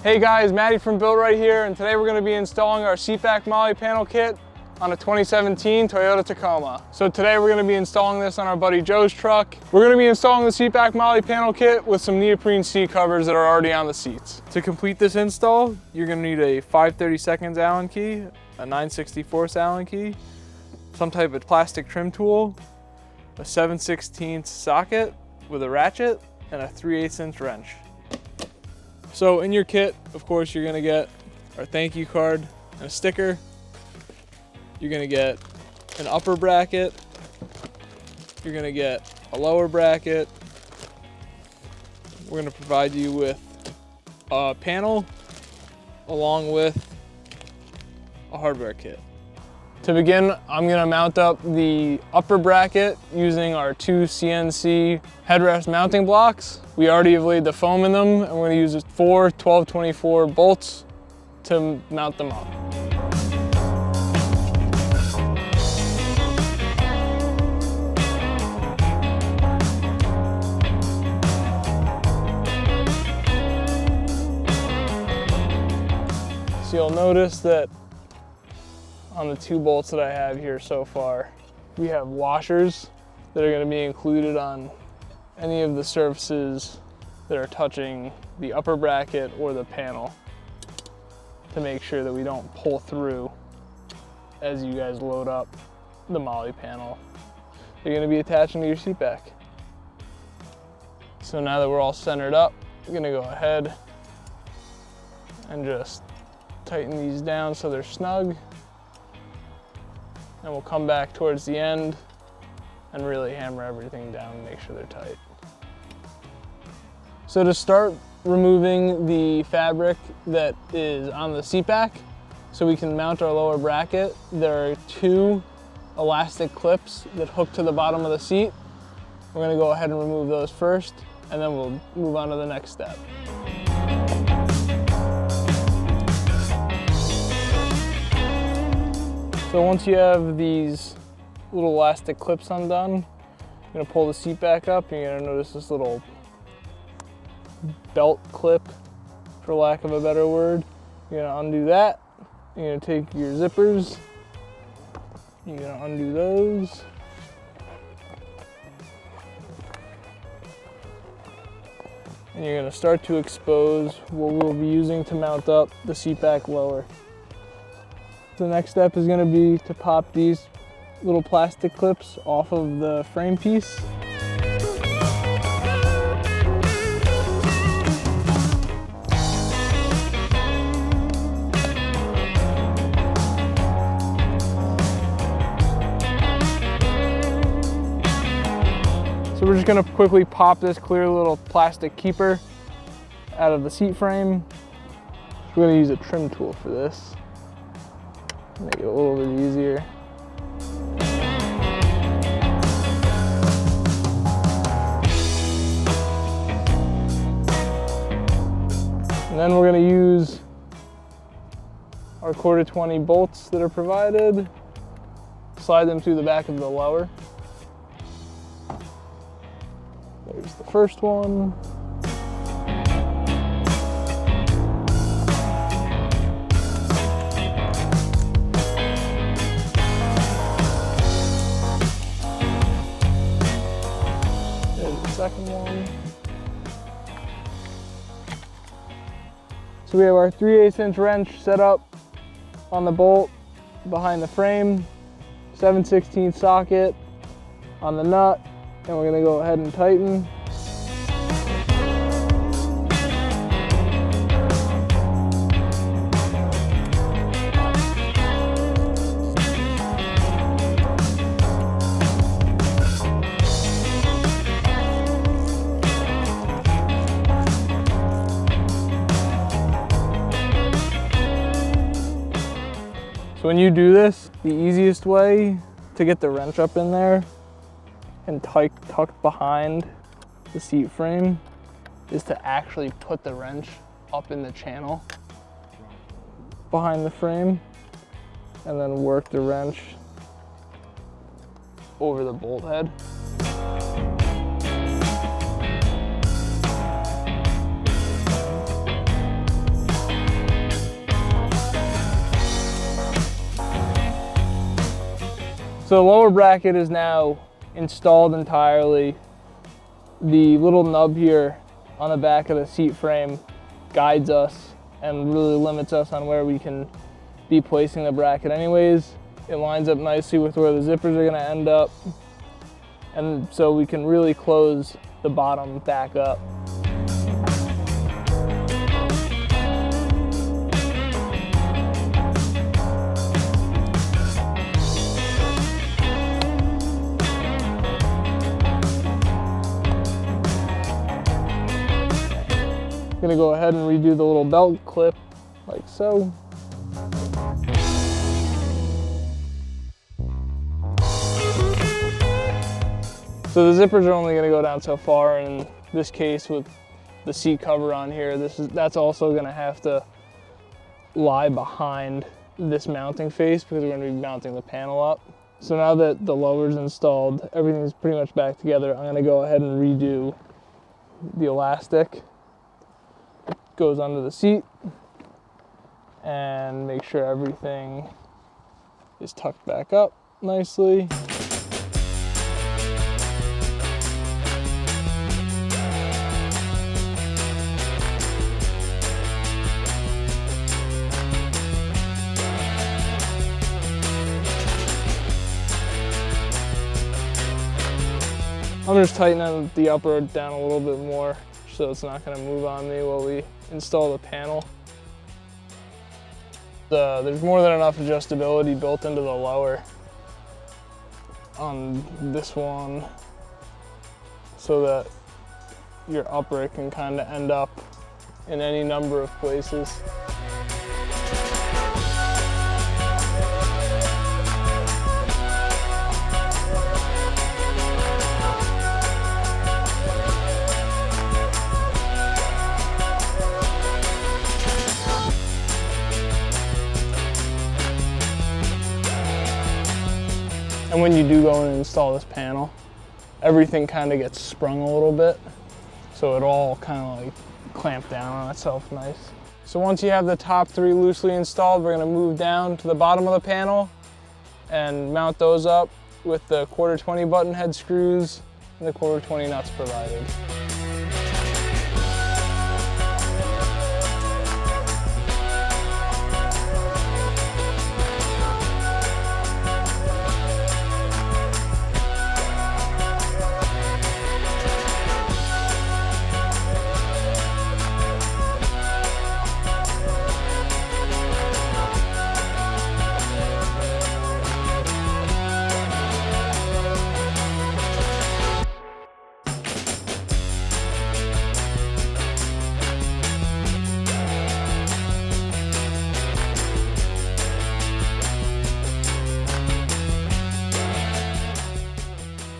Hey guys, Matty from BuiltRight here, and today we're going to be installing our seat back MOLLE panel kit on a 2017 Toyota Tacoma. So today we're going to be installing this on our buddy Joe's truck. We're going to be installing the seat back MOLLE panel kit with some neoprene seat covers that are already on the seats. To complete this install, you're going to need a 5/32 Allen key, a 9/64 Allen key, some type of plastic trim tool, a 7/16 socket with a ratchet, and a 3/8 inch wrench. So in your kit, of course, you're gonna get our thank you card and a sticker. You're gonna get an upper bracket. You're gonna get a lower bracket. We're gonna provide you with a panel along with a hardware kit. To begin, I'm gonna mount up the upper bracket using our 2 CNC headrest mounting blocks. We already have laid the foam in them, and we're gonna use 4 12/24 bolts to mount them up. So you'll notice that on the 2 bolts that I have here so far, we have washers that are going to be included on any of the surfaces that are touching the upper bracket or the panel to make sure that we don't pull through as you guys load up the MOLLE panel. They're going to be attaching to your seat back. So now that we're all centered up, we're going to go ahead and just tighten these down so they're snug. And we'll come back towards the end and really hammer everything down and make sure they're tight. So to start removing the fabric that is on the seat back so we can mount our lower bracket, there are 2 elastic clips that hook to the bottom of the seat. We're going to go ahead and remove those first, and then we'll move on to the next step. So once you have these little elastic clips undone, you're gonna pull the seat back up, and you're gonna notice this little belt clip, for lack of a better word. You're gonna undo that. You're gonna take your zippers, you're gonna undo those. And you're gonna start to expose what we'll be using to mount up the seat back lower. The next step is going to be to pop these little plastic clips off of the frame piece. So we're just going to quickly pop this clear little plastic keeper out of the seat frame. We're going to use a trim tool for this. Make it a little bit easier. And then we're going to use our 1/4-20 bolts that are provided, slide them through the back of the lower. There's the first one. Second one. So we have our 3/8 inch wrench set up on the bolt behind the frame, 7/16 socket on the nut, and we're going to go ahead and tighten. So when you do this, the easiest way to get the wrench up in there and tucked behind the seat frame is to actually put the wrench up in the channel behind the frame and then work the wrench over the bolt head. So the lower bracket is now installed entirely. The little nub here on the back of the seat frame guides us and really limits us on where we can be placing the bracket anyways. It lines up nicely with where the zippers are gonna end up. And so we can really close the bottom back up. I'm gonna go ahead and redo the little belt clip like so. So the zippers are only gonna go down so far, and in this case with the seat cover on here, that's also gonna have to lie behind this mounting face because we're gonna be mounting the panel up. So now that the lower's installed, everything's pretty much back together, I'm gonna go ahead and redo the elastic. Goes under the seat and make sure everything is tucked back up nicely. I'm just tightening the upper down a little bit more so it's not going to move on me while we install the panel. There's more than enough adjustability built into the lower on this one so that your upper can kind of end up in any number of places. And when you do go in and install this panel, everything kind of gets sprung a little bit, so it all kind of like clamp down on itself nice. So once you have the top three loosely installed, we're gonna move down to the bottom of the panel and mount those up with the 1/4 button head screws and the 1/4 nuts provided.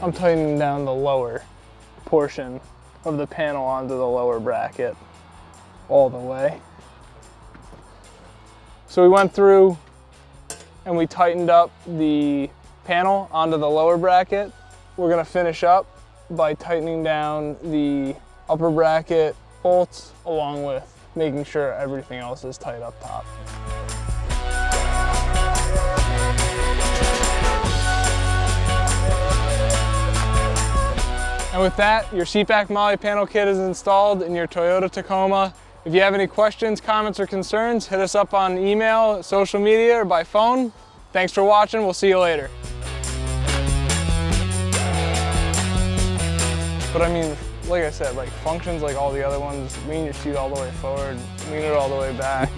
I'm tightening down the lower portion of the panel onto the lower bracket all the way. So we went through and we tightened up the panel onto the lower bracket. We're gonna finish up by tightening down the upper bracket bolts along with making sure everything else is tight up top. And with that, your seatback MOLLE panel kit is installed in your Toyota Tacoma. If you have any questions, comments, or concerns, hit us up on email, social media, or by phone. Thanks for watching. We'll see you later. But I mean, like I said, like functions like all the other ones, lean your seat all the way forward, lean it all the way back.